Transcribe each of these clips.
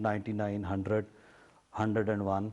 99, 100, 101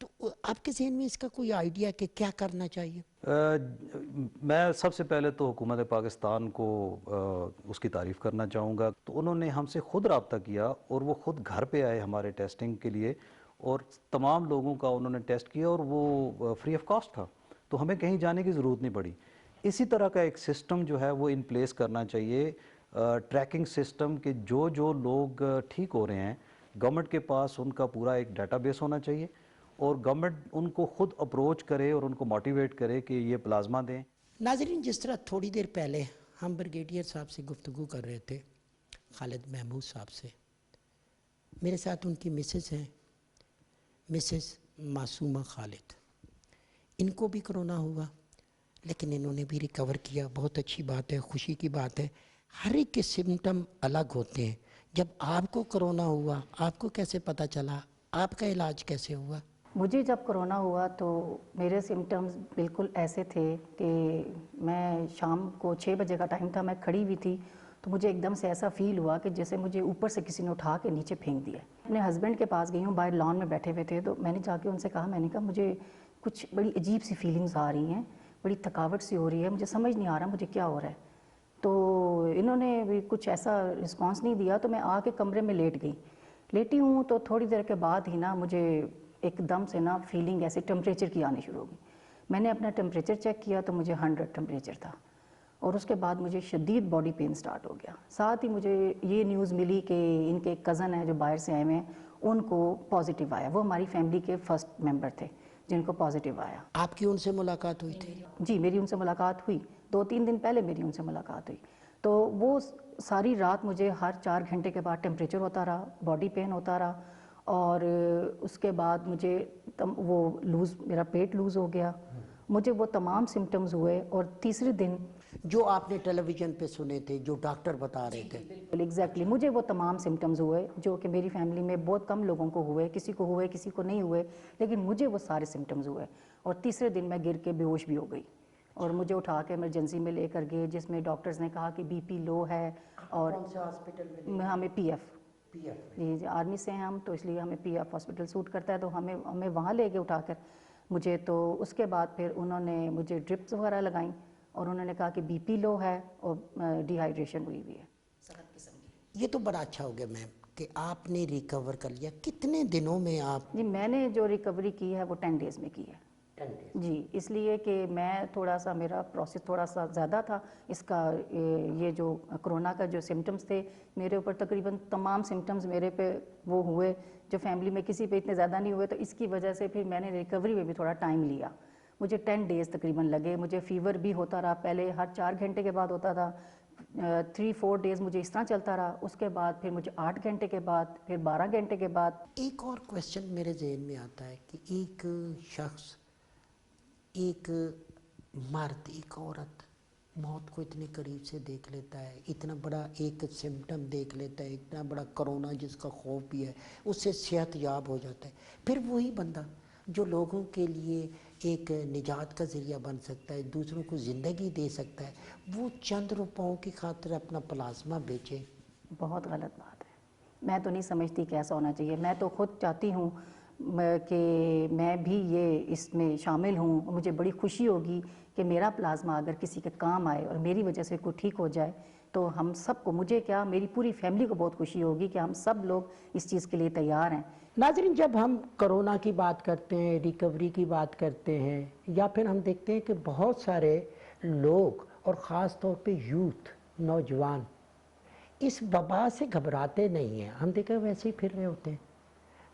تو آپ کے ذہن میں اس کا کوئی آئیڈیا کہ کیا کرنا چاہیے؟ میں سب سے پہلے تو حکومت پاکستان کو اس کی تعریف کرنا چاہوں گا. تو انہوں نے ہم سے خود رابطہ کیا اور وہ خود گھر پہ آئے ہمارے ٹیسٹنگ کے لیے, اور تمام لوگوں کا انہوں نے ٹیسٹ کیا, اور وہ فری آف کاسٹ تھا, تو ہمیں کہیں جانے کی ضرورت نہیں پڑی. اسی طرح کا ایک سسٹم جو ہے وہ ان پلیس کرنا چاہیے, ٹریکنگ سسٹم, کہ جو لوگ ٹھیک ہو رہے ہیں گورنمنٹ کے پاس ان کا پورا ایک ڈیٹا بیس ہونا چاہیے, اور گورنمنٹ ان کو خود اپروچ کرے اور ان کو موٹیویٹ کرے کہ یہ پلازما دیں. ناظرین، جس طرح تھوڑی دیر پہلے ہم بریگیڈیئر صاحب سے گفتگو کر رہے تھے, خالد محمود صاحب سے, میرے ساتھ ان کی مسز ہیں, مسز معصومہ خالد. ان کو بھی کرونا ہوا لیکن انہوں نے بھی ریکور کیا. بہت اچھی بات ہے, خوشی کی بات ہے. ہر ایک کے سمٹم الگ ہوتے ہیں. جب آپ کو کرونا ہوا, آپ کو کیسے پتہ چلا, آپ کا علاج کیسے ہوا؟ مجھے جب کرونا ہوا تو میرے سمٹمز بالکل ایسے تھے کہ میں شام کو 6 بجے کا ٹائم تھا, میں کھڑی ہوئی تھی تو مجھے ایک دم سے ایسا فیل ہوا کہ جیسے مجھے اوپر سے کسی نے اٹھا کے نیچے پھینک دیا. اپنے ہسبینڈ کے پاس گئی ہوں, باہر لان میں بیٹھے ہوئے تھے, تو میں نے جا کے ان سے کہا, میں نے کہا مجھے کچھ بڑی عجیب سی فیلنگز آ رہی ہیں, بڑی تھکاوٹ سی ہو رہی ہے, مجھے سمجھ نہیں آ رہا مجھے کیا ہو رہا ہے. تو انہوں نے بھی کچھ ایسا رسپانس نہیں دیا, تو میں آ کے کمرے میں لیٹی ہوں. تو تھوڑی دیر کے بعد ہی نا مجھے ایک دم سے نا فیلنگ ایسے ٹمپریچر کی آنی شروع ہو گئی. میں نے اپنا ٹمپریچر چیک کیا تو مجھے 100 ٹمپریچر تھا, اور اس کے بعد مجھے شدید باڈی پین سٹارٹ ہو گیا. ساتھ ہی مجھے یہ نیوز ملی کہ ان کے ایک کزن ہیں جو باہر سے آئے ہوئے ہیں, ان کو پازیٹیو آیا. وہ ہماری فیملی کے فرسٹ ممبر تھے جن کو پازیٹیو آیا. آپ کی ان سے ملاقات ہوئی تھی؟ جی, میری ان سے ملاقات ہوئی, 2-3 دن پہلے میری ان سے ملاقات ہوئی. تو وہ ساری رات مجھے ہر 4 گھنٹے کے بعد ٹمپریچر ہوتا رہا, باڈی پین ہوتا رہا, اور اس کے بعد مجھے وہ میرا پیٹ لوز ہو گیا. مجھے وہ تمام سمٹمز ہوئے, اور تیسرے دن جو آپ نے ٹیلی ویژن پہ سنے تھے, جو ڈاکٹر بتا رہے تھے. بالکل ایگزیکٹلی مجھے وہ تمام سمٹمز ہوئے جو کہ میری فیملی میں بہت کم لوگوں کو ہوئے, کسی کو نہیں ہوئے, لیکن مجھے وہ سارے سمٹمز ہوئے. اور تیسرے دن میں گر کے بے ہوش بھی ہو گئی, اور مجھے اٹھا کے ایمرجنسی میں لے کر گئے, جس میں ڈاکٹرز نے کہا کہ بی پی لو ہے. اور ہمیں پی ایف, جی آرمی سے ہیں ہم, تو اس لیے ہمیں پی ایف ہاسپٹل سوٹ کرتا ہے, تو ہمیں وہاں لے گئے اٹھا کر مجھے. تو اس کے بعد پھر انہوں نے مجھے ڈرپس وغیرہ لگائیں, اور انہوں نے کہا کہ بی پی لو ہے اور ڈی ہائیڈریشن ہوئی ہوئی ہے. یہ تو بڑا اچھا ہو گیا میم کہ آپ نے ریکور کر لیا. کتنے دنوں میں آپ؟ جی, میں نے جو ریکوری کی ہے وہ 10 ڈیز میں کی ہے. جی, اس لیے کہ میں تھوڑا سا, میرا پروسیس تھوڑا سا زیادہ تھا اس کا. یہ جو کرونا کا جو سمٹمز تھے میرے اوپر, تقریباً تمام سمٹمز میرے پہ وہ ہوئے جو فیملی میں کسی پہ اتنے زیادہ نہیں ہوئے. تو اس کی وجہ سے پھر میں نے ریکوری میں بھی تھوڑا ٹائم لیا. مجھے 10 ڈیز تقریباً لگے. مجھے فیور بھی ہوتا رہا, پہلے ہر 4 گھنٹے کے بعد ہوتا تھا, 3-4 ڈیز مجھے اس طرح چلتا رہا. اس کے بعد پھر مجھے 8 گھنٹے کے بعد, پھر 12 گھنٹے کے بعد. ایک اور کویسچن میرے ذہن میں آتا ہے کہ ایک شخص, ایک مرد, ایک عورت موت کو اتنے قریب سے دیکھ لیتا ہے, اتنا بڑا ایک سمٹم دیکھ لیتا ہے, اتنا بڑا کرونا جس کا خوف بھی ہے, اس سے صحت یاب ہو جاتا ہے. پھر وہی بندہ جو لوگوں کے لیے ایک نجات کا ذریعہ بن سکتا ہے, دوسروں کو زندگی دے سکتا ہے, وہ چند روپوں کی خاطر اپنا پلازما بیچے. بہت غلط بات ہے. میں تو نہیں سمجھتی کہ ایسا ہونا چاہیے. میں تو خود چاہتی ہوں کہ میں بھی یہ اس میں شامل ہوں. مجھے بڑی خوشی ہوگی کہ میرا پلازما اگر کسی کے کام آئے اور میری وجہ سے کوئی ٹھیک ہو جائے, تو ہم سب کو, مجھے کیا, میری پوری فیملی کو بہت خوشی ہوگی کہ ہم سب لوگ اس چیز کے لیے تیار ہیں. ناظرین، جب ہم کرونا کی بات کرتے ہیں, ریکوری کی بات کرتے ہیں, یا پھر ہم دیکھتے ہیں کہ بہت سارے لوگ, اور خاص طور پہ یوتھ, نوجوان, اس وبا سے گھبراتے نہیں ہیں. ہم دیکھیں ویسے ہی پھر رہے ہوتے ہیں.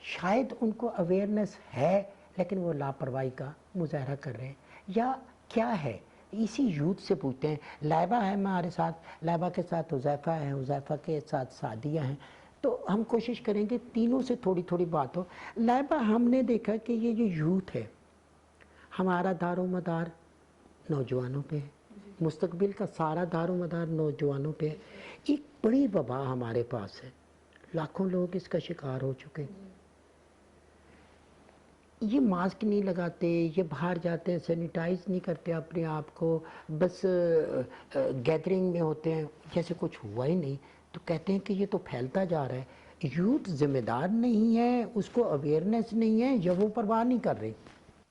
شاید ان کو اویئرنس ہے لیکن وہ لاپرواہی کا مظاہرہ کر رہے ہیں, یا کیا ہے. اسی یوتھ سے پوچھتے ہیں. لائبہ ہے ہمارے ساتھ, لائبہ کے ساتھ حذیفہ ہے, حذیفہ کے ساتھ سعدیہ ہیں. تو ہم کوشش کریں گے تینوں سے تھوڑی تھوڑی بات ہو. لائبہ, ہم نے دیکھا کہ یہ جو یوتھ ہے, ہمارا دار و مدار نوجوانوں پہ ہے, مستقبل کا سارا دار و مدار نوجوانوں پہ ہے. ایک بڑی وبا ہمارے پاس ہے, لاکھوں لوگ اس کا شکار ہو چکے. یہ ماسک نہیں لگاتے, یہ باہر جاتے ہیں سینیٹائز نہیں کرتے اپنے آپ کو, بس گیدرنگ میں ہوتے ہیں جیسے کچھ ہوا ہی نہیں, تو کہتے ہیں کہ یہ تو پھیلتا جا رہا ہے. یوتھ ذمہ دار نہیں ہے, اس کو اویئرنیس نہیں ہے, یا وہ پرواہ نہیں کر رہے؟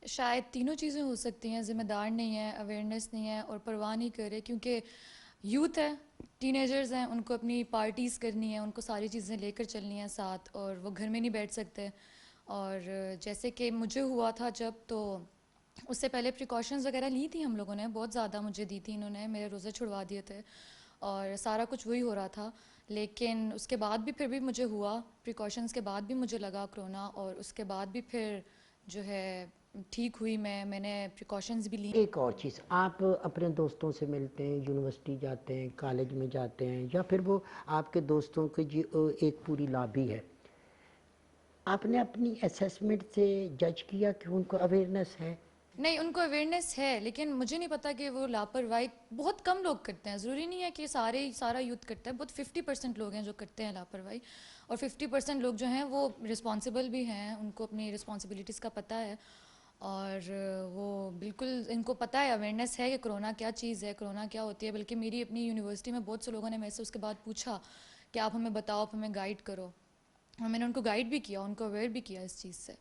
شاید تینوں چیزیں ہو سکتی ہیں, ذمہ دار نہیں ہے, اویئرنیس نہیں ہے اور پرواہ نہیں کرے, کیونکہ یوتھ ہے, ٹین ایجرز ہیں, ان کو اپنی پارٹیز کرنی ہے, ان کو ساری چیزیں لے کر چلنی ہیں ساتھ, اور وہ گھر میں نہیں بیٹھ سکتے. اور جیسے کہ مجھے ہوا تھا جب, تو اس سے پہلے پریکاشنز وغیرہ لی تھی ہم لوگوں نے, بہت زیادہ مجھے دی تھی انہوں نے, میرے روزے چھڑوا دیے تھے اور سارا کچھ وہی ہو رہا تھا. لیکن اس کے بعد بھی پھر بھی مجھے ہوا, پریکاشنز کے بعد بھی مجھے لگا کرونا, اور اس کے بعد بھی پھر جو ہے ٹھیک ہوئی میں نے پریکاشنز بھی لی. ایک اور چیز, آپ اپنے دوستوں سے ملتے ہیں, یونیورسٹی جاتے ہیں, کالج میں جاتے ہیں, یا پھر وہ آپ کے دوستوں کی ایک پوری لابی ہے, آپ نے اپنی اسیسمنٹ سے جج کیا کہ ان کو اویئرنیس ہے؟ نہیں, ان کو اویئرنیس ہے, لیکن مجھے نہیں پتا کہ وہ لاپرواہی بہت کم لوگ کرتے ہیں. ضروری نہیں ہے کہ سارا یوتھ کرتا ہے, بہت 50% لوگ ہیں جو کرتے ہیں لاپرواہی, اور 50% لوگ جو ہیں وہ رسپانسبل بھی ہیں, ان کو اپنی رسپانسبلٹیز کا پتہ ہے, اور وہ بالکل ان کو پتہ ہے, اویئرنیس ہے کہ کرونا کیا چیز ہے, کرونا کیا ہوتی ہے. بلکہ میری اپنی یونیورسٹی میں بہت سے لوگوں نے میرے سے اس کے بعد پوچھا کہ آپ ہمیں بتاؤ, آپ ہمیں گائیڈ کرو, اور میں نے ان کو گائیڈ بھی کیا, ان کو اویئر بھی کیا اس چیز سے.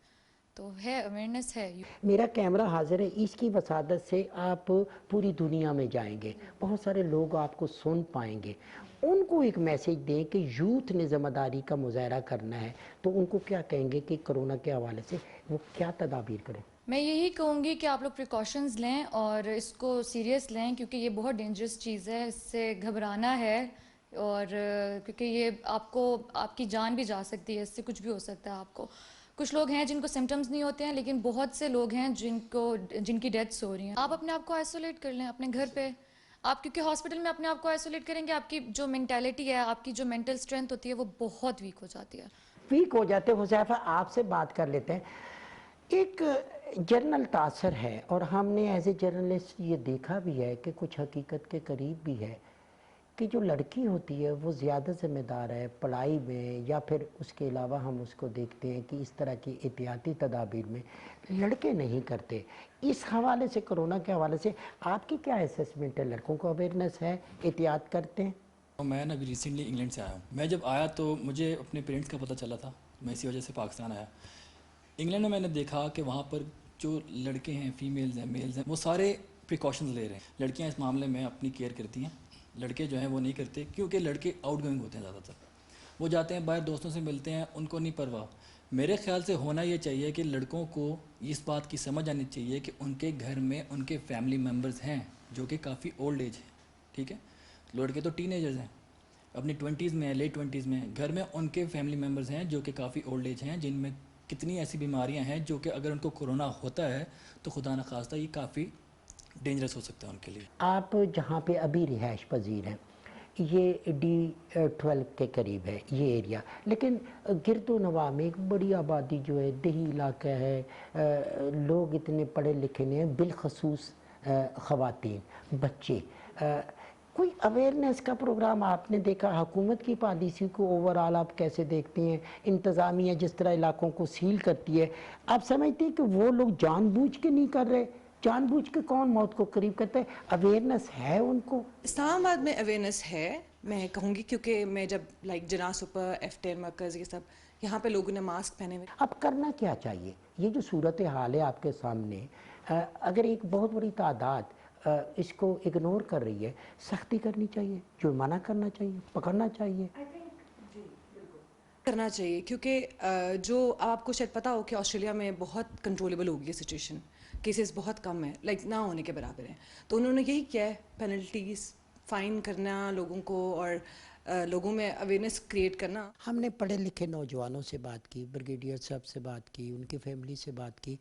تو ہے, اویئرنیس ہے. میرا کیمرہ حاضر ہے, اس کی وسادت سے آپ پوری دنیا میں جائیں گے, بہت سارے لوگ آپ کو سن پائیں گے. ان کو ایک میسیج دیں کہ یوتھ نے ذمہ داری کا مظاہرہ کرنا ہے, تو ان کو کیا کہیں گے کہ کرونا کے حوالے سے وہ کیا تدابیر کریں؟ میں یہی کہوں گی کہ آپ لوگ پریکاشنز لیں اور اس کو سیریس لیں, کیونکہ یہ بہت ڈینجرس چیز ہے, اس سے گھبرانا ہے, اور کیونکہ یہ آپ کی جان بھی جا سکتی ہے, اس سے کچھ بھی ہو سکتا ہے آپ کو. کچھ لوگ ہیں جن کو سمٹمز نہیں ہوتے ہیں, لیکن بہت سے لوگ ہیں جن کی ڈیتھس ہو رہی ہیں. آپ اپنے آپ کو آئسولیٹ کر لیں اپنے گھر پہ. آپ کیونکہ ہاسپٹل میں اپنے آپ کو آئسولیٹ کریں گے, آپ کی جو مینٹیلٹی ہے, آپ کی جو مینٹل اسٹرینتھ ہوتی ہے, وہ بہت ویک ہو جاتی ہے. ویک ہو جاتے. حذیفہ, آپ سے بات کر لیتے ہیں. ایک جرنل تاثر ہے, اور ہم نے ایز اے جرنلسٹ یہ دیکھا بھی ہے کہ کچھ حقیقت کے قریب بھی ہے, کہ جو لڑکی ہوتی ہے وہ زیادہ ذمہ دار ہے پڑھائی میں, یا پھر اس کے علاوہ ہم اس کو دیکھتے ہیں کہ اس طرح کی احتیاطی تدابیر میں لڑکے نہیں کرتے. اس حوالے سے, کرونا کے حوالے سے آپ کی کیا اسیسمنٹ ہے؟ لڑکوں کو اویئرنیس ہے, احتیاط کرتے ہیں؟ میں ابھی ریسنٹلی انگلینڈ سے آیا ہوں. میں جب آیا تو مجھے اپنے پیرنٹس کا پتہ چلا تھا, میں اسی وجہ سے پاکستان آیا. انگلینڈ میں نے دیکھا کہ وہاں پر جو لڑکے ہیں, فیمیلز ہیں, میلز ہیں, وہ سارے پریکاشنز لے رہے ہیں. لڑکیاں اس معاملے میں اپنی کیئر کرتی ہیں, لڑکے جو ہیں وہ نہیں کرتے, کیونکہ لڑکے آؤٹ گوئنگ ہوتے ہیں زیادہ تر, وہ جاتے ہیں باہر, دوستوں سے ملتے ہیں, ان کو نہیں پرواہ. میرے خیال سے ہونا یہ چاہیے کہ لڑکوں کو اس بات کی سمجھ آنی چاہیے کہ ان کے گھر میں ان کے فیملی ممبرز ہیں جو کہ کافی اولڈ ایج ہیں. ٹھیک ہے, لڑکے تو ٹین ایجرز ہیں, اپنی 20s میں, لیٹ 20s میں, گھر میں ان کے فیملی ممبرز ہیں جو کہ کافی اولڈ ایج ہیں, جن میں کتنی ایسی بیماریاں ہیں جو کہ اگر ان کو کرونا ہوتا ہے تو خدا نخواستہ یہ کافی ڈینجرس ہو سکتا ہے ان کے لیے. آپ جہاں پہ ابھی رہائش پذیر ہیں, یہ D12 کے قریب ہے یہ ایریا, لیکن گرد و نواح میں ایک بڑی آبادی جو ہے, دیہی علاقہ ہے, لوگ اتنے پڑھے لکھے نہیں ہیں, بالخصوص خواتین, بچے. کوئی اویئرنیس کا پروگرام آپ نے دیکھا؟ حکومت کی پالیسی کو اوورآل آپ کیسے دیکھتے ہیں؟ انتظامیہ جس طرح علاقوں کو سیل کرتی ہے, آپ سمجھتے ہیں کہ وہ لوگ جان بوجھ کے نہیں کر رہے؟ جان بوجھ کے کون موت کو قریب کرتا ہے؟ اویئرنیس ہے ان کو؟ اسلام آباد میں اویئرنیس ہے, میں کہوں گی, کیونکہ میں جب جناح سپر, F10 مرکز, یہ سب یہاں پہ لوگوں نے ماسک پہنے ہوئے. اب کرنا کیا چاہیے؟ یہ جو صورتحال ہے آپ کے سامنے, اگر ایک بہت بڑی تعداد اس کو اگنور کر رہی ہے, سختی کرنی چاہیے, جرمانہ کرنا چاہیے, پکڑنا چاہیے؟ کرنا چاہیے, کیونکہ جو آپ کو شاید پتا ہو کہ آسٹریلیا میں بہت کنٹرولبل ہو گئی ہے سچویشن, کیسز بہت کم ہیں, نہ ہونے کے برابر ہیں. تو انہوں نے یہی کیا ہے, پینلٹیز, فائن کرنا لوگوں کو, اور لوگوں میں اویئرنیس کریٹ کرنا. ہم نے پڑھے لکھے نوجوانوں سے بات کی, بریگیڈیئر صاحب سے بات کی, ان کی فیملی سے بات کی.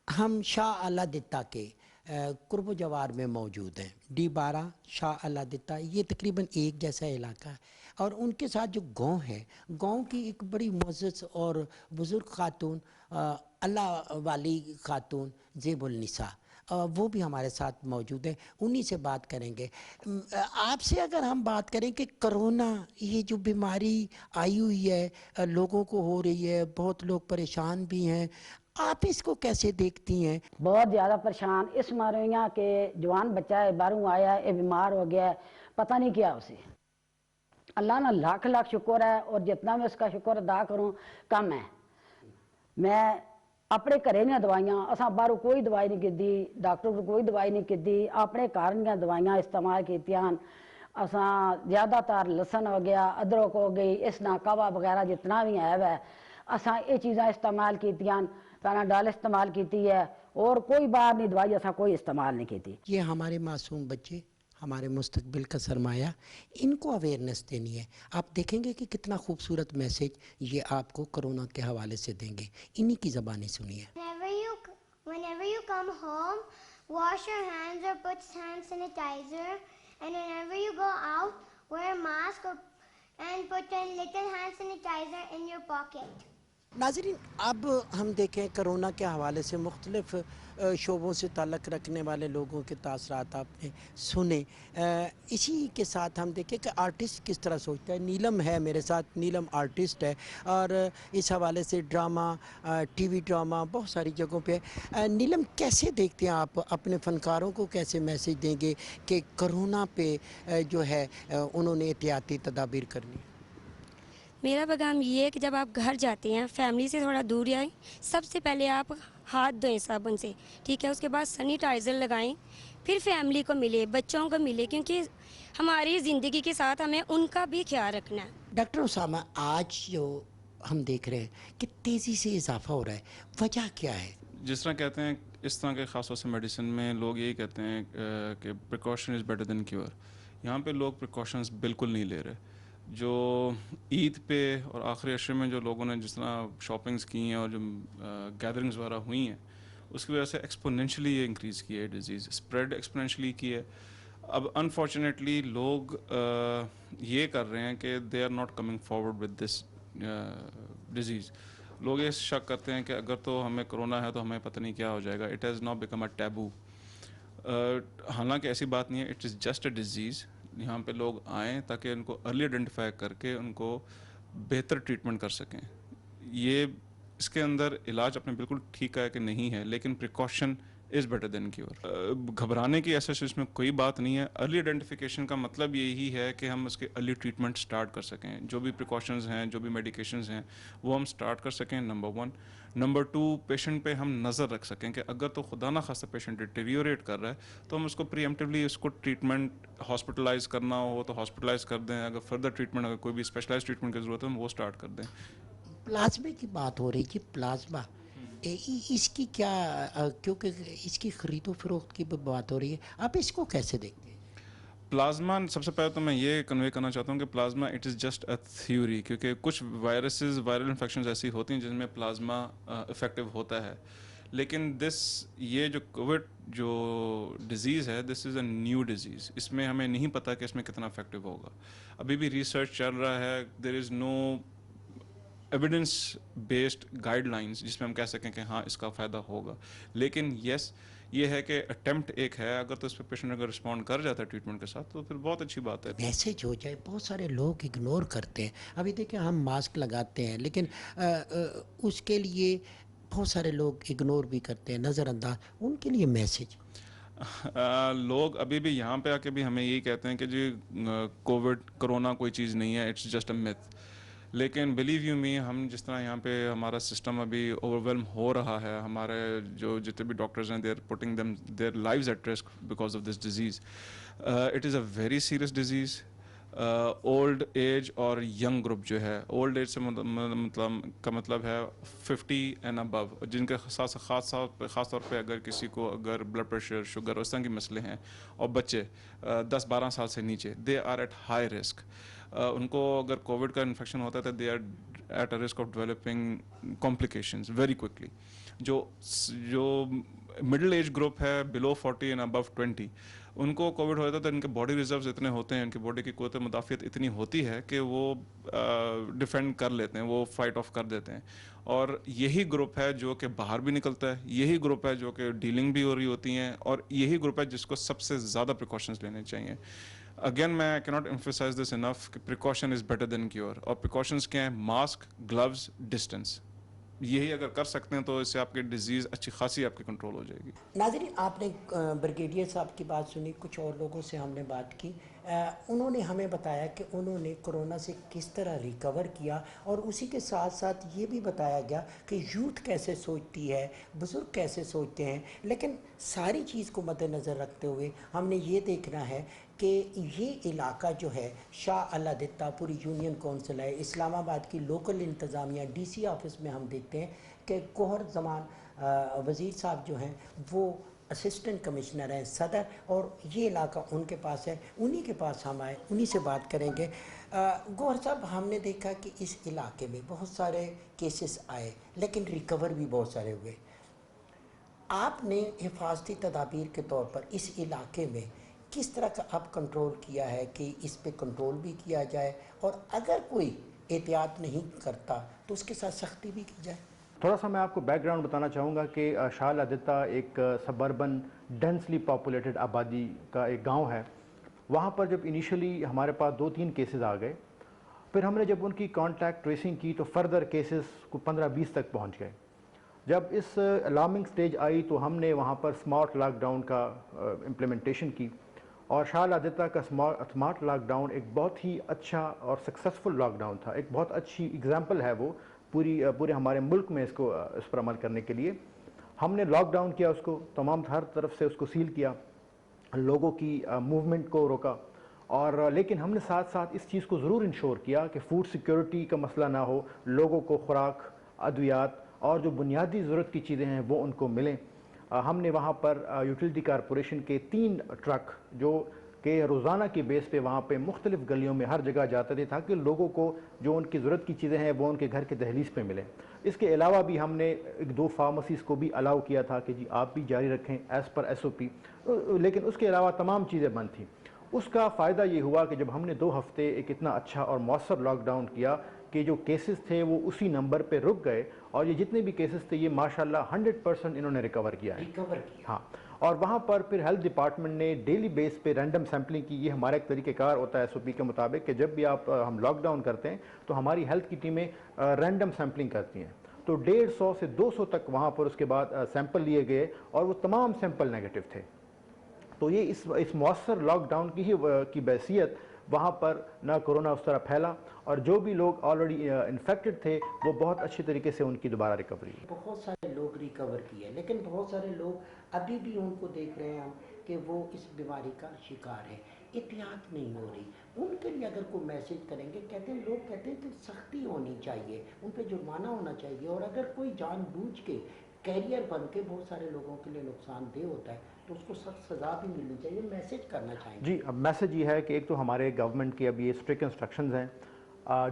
ہم شاہ اعلیٰ دتہ کے قرب و جوار میں موجود ہیں, D12, شاہ اعلیٰ دتہ, یہ تقریباً ایک جیسا علاقہ ہے, اور ان کے ساتھ جو گاؤں ہے, گاؤں کی ایک بڑی معزز اور بزرگ خاتون, اللہ والی خاتون زیب النساء, وہ بھی ہمارے ساتھ موجود ہیں, انہی سے بات کریں گے. آپ سے اگر ہم بات کریں کہ کرونا, یہ جو بیماری آئی ہوئی ہے, لوگوں کو ہو رہی ہے, بہت لوگ پریشان بھی ہیں, آپ اس کو کیسے دیکھتی ہیں؟ بہت زیادہ پریشان اس مارویاں کہ جوان بچہ ہے, باہروں آیا ہے, یہ بیمار ہو گیا ہے, پتہ نہیں کیا اسے. اللہ نے لاکھ لاکھ شکر ہے اور جتنا میں اس کا شکر ادا کروں کم ہے. میں اپنے گھرے دیا دوائیاں اساں باہروں کوئی دوائی نہیں کی, ڈاکٹر کو کوئی دوائی نہیں کی, اپنے گھر دیا دوائیاں استعمال کیتیاں. اساں زیادہ تر لسن ہو گیا, ادرک ہو گئی, اس نہ کوا وغیرہ جتنا بھی ہے اساں یہ چیزاں استعمال کیتیاں. پیناڈول استعمال کیتی ہے اور کوئی باہر نہیں دوائی اساں کوئی استعمال نہیں کیتی. یہ ہمارے معصوم بچے ہمارے مستقبل کا سرمایہ, ان کو اویئرنیس دینی ہے. آپ دیکھیں گے کہ کتنا خوبصورت میسیج یہ آپ کو کرونا کے حوالے سے دیں گے, انہی کی زبانیں سنیے. Whenever you come home, wash your hands or put hand sanitizer, and whenever you go out, wear a mask and put a little hand sanitizer in your pocket. ناظرین, اب ہم دیکھیں کرونا کے حوالے سے مختلف شعبوں سے تعلق رکھنے والے لوگوں کے تاثرات آپ نے سنے. اسی کے ساتھ ہم دیکھیں کہ آرٹسٹ کس طرح سوچتا ہے. نیلم ہے میرے ساتھ, نیلم آرٹسٹ ہے اور اس حوالے سے ڈرامہ, ٹی وی ڈرامہ بہت ساری جگہوں پہ. نیلم, کیسے دیکھتے ہیں آپ اپنے فنکاروں کو کیسے میسیج دیں گے کہ کرونا پہ جو ہے انہوں نے احتیاطی تدابیر کرنی؟ میرا پیغام یہ ہے کہ جب آپ گھر جاتے ہیں فیملی سے تھوڑا دور جائیں, سب سے پہلے آپ ہاتھ دھوئیں صابن سے, ٹھیک ہے, اس کے بعد سینیٹائزر لگائیں, پھر فیملی کو ملے, بچوں کو ملے, کیونکہ ہماری زندگی کے ساتھ ہمیں ان کا بھی خیال رکھنا ہے. ڈاکٹر اسامہ, آج جو ہم دیکھ رہے ہیں کہ تیزی سے اضافہ ہو رہا ہے, وجہ کیا ہے؟ جس طرح کہتے ہیں اس طرح کے خاص طور سے میڈیسن میں لوگ یہی کہتے ہیں کہ precaution is better than cure. یہاں پہ لوگ پریکاشنز بالکل نہیں لے رہے. جو عید پہ اور آخری عشرے میں جو لوگوں نے جس طرح شاپنگز کی ہیں اور جو گیدرنگز وغیرہ ہوئی ہیں, اس کی وجہ سے ایکسپونینشلی یہ انکریز کی ہے ڈیزیز, اسپریڈ ایکسپونینشلی کی ہے. اب انفارچونیٹلی لوگ یہ کر رہے ہیں کہ they are not coming forward with this disease. لوگ یہ شک کرتے ہیں کہ اگر تو ہمیں کرونا ہے تو ہمیں پتہ نہیں کیا ہو جائے گا. It has not become a taboo. حالانکہ ایسی بات نہیں ہے, it is just a disease. یہاں پہ لوگ آئیں تاکہ ان کو ارلی آئیڈینٹیفائی کر کے ان کو بہتر ٹریٹمنٹ کر سکیں. یہ اس کے اندر علاج اپنے بالکل ٹھیک ہے کہ نہیں ہے, لیکن precaution is better than cure. گھبرانے کی ایسا اس میں کوئی بات نہیں ہے. ارلی آئیڈینٹیفیکیشن کا مطلب یہی ہے کہ ہم اس کے ارلی ٹریٹمنٹ سٹارٹ کر سکیں. جو بھی پریکاشنز ہیں, جو بھی میڈیکیشنز ہیں, وہ ہم سٹارٹ کر سکیں, نمبر 1. نمبر 2, پیشنٹ پہ ہم نظر رکھ سکیں کہ اگر تو خدا نہ خواستہ پیشنٹ ڈیٹیریوریٹ کر رہا ہے تو ہم اس کو پریمپٹیولی اس کو ٹریٹمنٹ ہاسپٹلائز کرنا ہو تو ہاسپٹلائز کر دیں. اگر فردر ٹریٹمنٹ, اگر کوئی بھی اسپیشلائز ٹریٹمنٹ کی ضرورت ہے, ہم وہ سٹارٹ کر دیں. پلازمے کی بات ہو رہی ہے, پلازما اس کی کیا, کیونکہ اس کی خرید و فروخت کی بات ہو رہی ہے, آپ اس کو کیسے دیکھتے ہیں؟ پلازما, سب سے پہلے تو میں یہ کنوے کرنا چاہتا ہوں کہ plasma it is just a theory, کیونکہ کچھ وائرسز, وائرل انفیکشنز ایسی ہوتی ہیں جن میں پلازما افیکٹو ہوتا ہے. لیکن یہ جو کووڈ جو ڈیزیز ہے, دس از اے نیو ڈیزیز. اس میں ہمیں نہیں پتہ کہ اس میں کتنا افیکٹو ہوگا. ابھی بھی ریسرچ چل رہا ہے. دیر از نو ایویڈنس بیسڈ گائیڈ لائنس جس میں ہم کہہ سکیں کہ ہاں اس کا فائدہ ہوگا. لیکن یس, یہ ہے کہ اٹیمپٹ ایک ہے. اگر تو اس پہ پیشنٹ اگر رسپونڈ کر جاتا ہے ٹریٹمنٹ کے ساتھ تو پھر بہت اچھی بات ہے. میسیج ہو جائے. بہت سارے لوگ اگنور کرتے ہیں. ابھی دیکھیں ہم ماسک لگاتے ہیں, لیکن اس کے لیے بہت سارے لوگ اگنور بھی کرتے ہیں, نظر انداز. ان کے لیے میسیج لوگ ابھی بھی یہاں پہ آ کے بھی ہمیں یہی کہتے ہیں کہ جی کرونا کوئی چیز نہیں ہے, اٹس جسٹ اے میتھ. لیکن بلیو یو می, ہم جس طرح یہاں پہ ہمارا سسٹم ابھی اوور ویلم ہو رہا ہے, ہمارے جو جتنے بھی ڈاکٹرز ہیں, they are putting them their lives at risk because of this disease. It is a very serious disease. Old age اور ینگ گروپ جو ہے, اولڈ ایج سے مطلب ہے 50 اینڈ ابو, جن کے خاص طور پہ اگر کسی کو اگر بلڈ پریشر, شوگر, اس طرح کے مسئلے ہیں, اور بچے 10-12 سال سے نیچے, they are at high risk. ان کو اگر کووڈ کا انفیکشن ہوتا ہے تو they are at a risk of developing complications very quickly. جو مڈل ایج گروپ ہے بلو 40 اینڈ ابو 20, ان کو کووڈ ہوتا ہے تو ان کے باڈی ریزروز اتنے ہوتے ہیں, ان کی باڈی کی قوت مدافعت اتنی ہوتی ہے کہ وہ ڈیفینڈ کر لیتے ہیں, وہ فائٹ آف کر دیتے ہیں. اور یہی گروپ ہے جو کہ باہر بھی نکلتا ہے, یہی گروپ ہے جو کہ ڈیلنگ بھی ہو رہی ہوتی ہیں, اور یہی گروپ ہے جس کو سب سے زیادہ پریکاشنز لینے چاہیے. اگین میں آئی کیناٹ ایمفیسائز دس انف کہ precaution is better than cure. اور پریکاشنز کیا ہیں؟ Mask, gloves, distance. یہی اگر کر سکتے ہیں تو اس سے آپ کی ڈیزیز اچھی خاصی آپ کی کنٹرول ہو جائے گی. ناظرین, آپ نے بریگیڈیئر صاحب کی بات سنی, کچھ اور لوگوں سے ہم نے بات کی. انہوں نے ہمیں بتایا کہ انہوں نے کرونا سے کس طرح ریکور کیا، اور اسی کے ساتھ ساتھ یہ بھی بتایا گیا کہ یوتھ کیسے سوچتی ہے، بزرگ کیسے سوچتے ہیں. لیکن ساری چیز کو مد نظر رکھتے ہوئے ہم نے یہ دیکھنا ہے کہ یہ علاقہ جو ہے شاہ علادتہ پوری یونین کونسل ہے، اسلام آباد کی لوکل انتظامیہ ڈی سی آفس میں ہم دیکھتے ہیں کہ گوہر زمان وزیر صاحب جو ہیں وہ اسسٹنٹ کمشنر ہیں صدر، اور یہ علاقہ ان کے پاس ہے. انہی کے پاس ہم آئے، انہی سے بات کریں گے. گوہر صاحب، ہم نے دیکھا کہ اس علاقے میں بہت سارے کیسز آئے لیکن ریکور بھی بہت سارے ہوئے. آپ نے حفاظتی تدابیر کے طور پر اس علاقے میں کس طرح کا اب کنٹرول کیا ہے کہ اس پہ کنٹرول بھی کیا جائے، اور اگر کوئی احتیاط نہیں کرتا تو اس کے ساتھ سختی بھی کی جائے؟ تھوڑا سا میں آپ کو بیک گراؤنڈ بتانا چاہوں گا کہ شاہ علادتہ ایک سبربن ڈینسلی پاپولیٹڈ آبادی کا ایک گاؤں ہے. وہاں پر جب انیشلی ہمارے پاس 2-3 کیسز آ گئے، پھر ہم نے جب ان کی کانٹیکٹ ٹریسنگ کی تو فردر کیسز کو 15-20 تک پہنچ گئے. جب اس الارمنگ سٹیج آئی تو ہم نے وہاں پر سمارٹ لاک ڈاؤن کا امپلیمنٹیشن کی، اور شاہ علادتہ کا سمارٹ لاک ڈاؤن ایک بہت ہی اچھا اور سکسیسفل لاک ڈاؤن تھا. ایک بہت اچھی اگزامپل ہے وہ پورے ہمارے ملک میں اس پر عمل کرنے کے لیے. ہم نے لاک ڈاؤن کیا اس کو، تمام ہر طرف سے اس کو سیل کیا، لوگوں کی موومنٹ کو روکا، اور لیکن ہم نے ساتھ ساتھ اس چیز کو ضرور انشور کیا کہ فوڈ سیکیورٹی کا مسئلہ نہ ہو، لوگوں کو خوراک، ادویات اور جو بنیادی ضرورت کی چیزیں ہیں وہ ان کو ملیں. ہم نے وہاں پر یوٹیلیٹی کارپوریشن کے 3 ٹرک جو کہ روزانہ کی بیس پہ وہاں پہ مختلف گلیوں میں ہر جگہ جاتے تھے تاکہ لوگوں کو جو ان کی ضرورت کی چیزیں ہیں وہ ان کے گھر کے دہلیز پہ ملیں. اس کے علاوہ بھی ہم نے 1-2 فارمیسیز کو بھی الاؤ کیا تھا کہ جی آپ بھی جاری رکھیں ایز پر SOP، لیکن اس کے علاوہ تمام چیزیں بند تھیں. اس کا فائدہ یہ ہوا کہ جب ہم نے 2 ہفتے ایک اتنا اچھا اور مؤثر لاک ڈاؤن کیا کہ جو کیسز تھے وہ اسی نمبر پہ رک گئے، اور یہ جتنے بھی کیسز تھے یہ ماشاءاللہ 100% انہوں نے ریکور کیا ہے. ہاں، اور وہاں پر پھر ہیلتھ ڈپارٹمنٹ نے ڈیلی بیس پہ رینڈم سیمپلنگ کی. یہ ہمارا ایک طریقہ کار ہوتا ہے SOP کے مطابق کہ جب بھی ہم لاک ڈاؤن کرتے ہیں تو ہماری ہیلتھ کی ٹیمیں رینڈم سیمپلنگ کرتی ہیں. تو 150 سے 200 تک وہاں پر اس کے بعد سیمپل لیے گئے اور وہ تمام سیمپل نیگیٹو تھے. تو یہ اس مؤثر لاک ڈاؤن کی بحیثیت وہاں پر نہ کرونا اس طرح پھیلا، اور جو بھی لوگ آلریڈی انفیکٹڈ تھے وہ بہت اچھی طریقے سے ان کی دوبارہ ریکوری. بہت سارے لوگ ریکور کیے لیکن بہت سارے لوگ ابھی بھی ان کو دیکھ رہے ہیں کہ وہ اس بیماری کا شکار ہے، احتیاط نہیں ہو رہی. ان کے لیے اگر کوئی میسج کریں گے، لوگ کہتے ہیں کہ سختی ہونی چاہیے، ان پہ جرمانہ ہونا چاہیے، اور اگر کوئی جان بوجھ کے کیریئر بن کے بہت سارے لوگوں کے لیے نقصان دہ ہوتا ہے تو اس کو سخت سزا بھی ملنی چاہیے. میسج کرنا چاہیں گے؟ جی، اب میسج یہ ہے کہ ایک تو ہمارے گورنمنٹ کی اب یہ اسٹرکٹ انسٹرکشنز ہیں،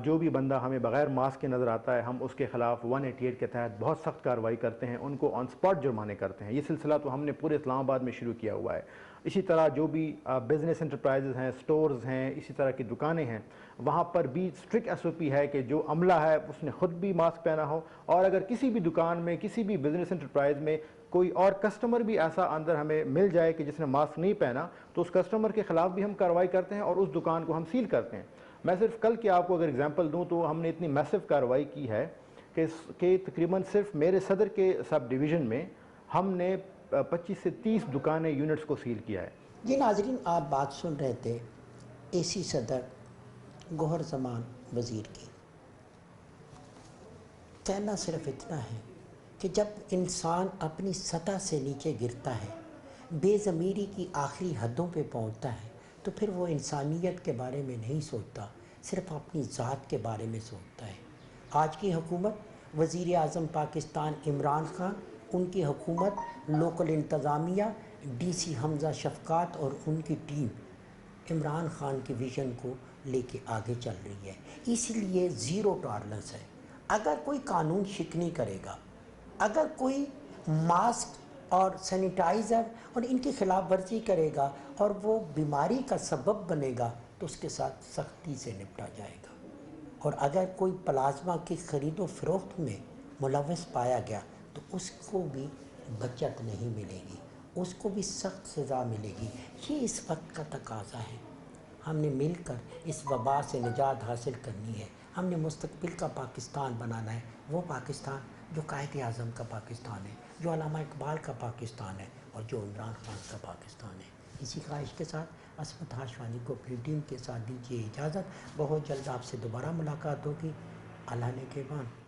جو بھی بندہ ہمیں بغیر ماسک کے نظر آتا ہے ہم اس کے خلاف 188 کے تحت بہت سخت کارروائی کرتے ہیں، ان کو آن سپاٹ جرمانے کرتے ہیں. یہ سلسلہ تو ہم نے پورے اسلام آباد میں شروع کیا ہوا ہے. اسی طرح جو بھی بزنس انٹرپرائزز ہیں، سٹورز ہیں، اسی طرح کی دکانیں ہیں، وہاں پر بھی اسٹرکٹ SOP ہے کہ جو عملہ ہے اس نے خود بھی ماسک پہنا ہو، اور اگر کسی بھی دکان میں کسی بھی بزنس انٹرپرائز میں کوئی اور کسٹمر بھی ایسا اندر ہمیں مل جائے کہ جس نے ماسک نہیں پہنا تو اس کسٹمر کے خلاف بھی ہم کارروائی کرتے ہیں اور اس دکان کو ہم سیل کرتے ہیں. میں صرف کل کے آپ کو اگر اگزامپل دوں تو ہم نے اتنی میسو کارروائی کی ہے کہ تقریباً صرف میرے صدر کے سب ڈویژن میں ہم نے 25 سے 30 دکانیں یونٹس کو سیل کیا ہے. جی ناظرین، آپ بات سن رہے تھے AC صدر گوہر زمان وزیر کی. کہنا صرف اتنا ہے کہ جب انسان اپنی سطح سے نیچے گرتا ہے، بے ضمیری کی آخری حدوں پہ پہنچتا ہے، تو پھر وہ انسانیت کے بارے میں نہیں سوچتا، صرف اپنی ذات کے بارے میں سوچتا ہے. آج کی حکومت، وزیر اعظم پاکستان عمران خان، ان کی حکومت، لوکل انتظامیہ، DC حمزہ شفقات اور ان کی ٹیم عمران خان کی ویژن کو لے کے آگے چل رہی ہے. اسی لیے زیرو ٹالرنس ہے. اگر کوئی قانون شکنی کرے گا، اگر کوئی ماسک اور سینیٹائزر اور ان کی خلاف ورزی کرے گا اور وہ بیماری کا سبب بنے گا تو اس کے ساتھ سختی سے نپٹا جائے گا. اور اگر کوئی پلازما کی خرید و فروخت میں ملوث پایا گیا تو اس کو بھی بچت نہیں ملے گی، اس کو بھی سخت سزا ملے گی. یہ اس وقت کا تقاضا ہے. ہم نے مل کر اس وبا سے نجات حاصل کرنی ہے. ہم نے مستقبل کا پاکستان بنانا ہے، وہ پاکستان جو قائد اعظم کا پاکستان ہے، جو علامہ اقبال کا پاکستان ہے، اور جو عمران خان کا پاکستان ہے. اسی خواہش کے ساتھ عصمت ہاشوانی کو اپنی ٹیم کے ساتھ دیجیے اجازت. بہت جلد آپ سے دوبارہ ملاقات ہوگی. اللہ نے کے بان.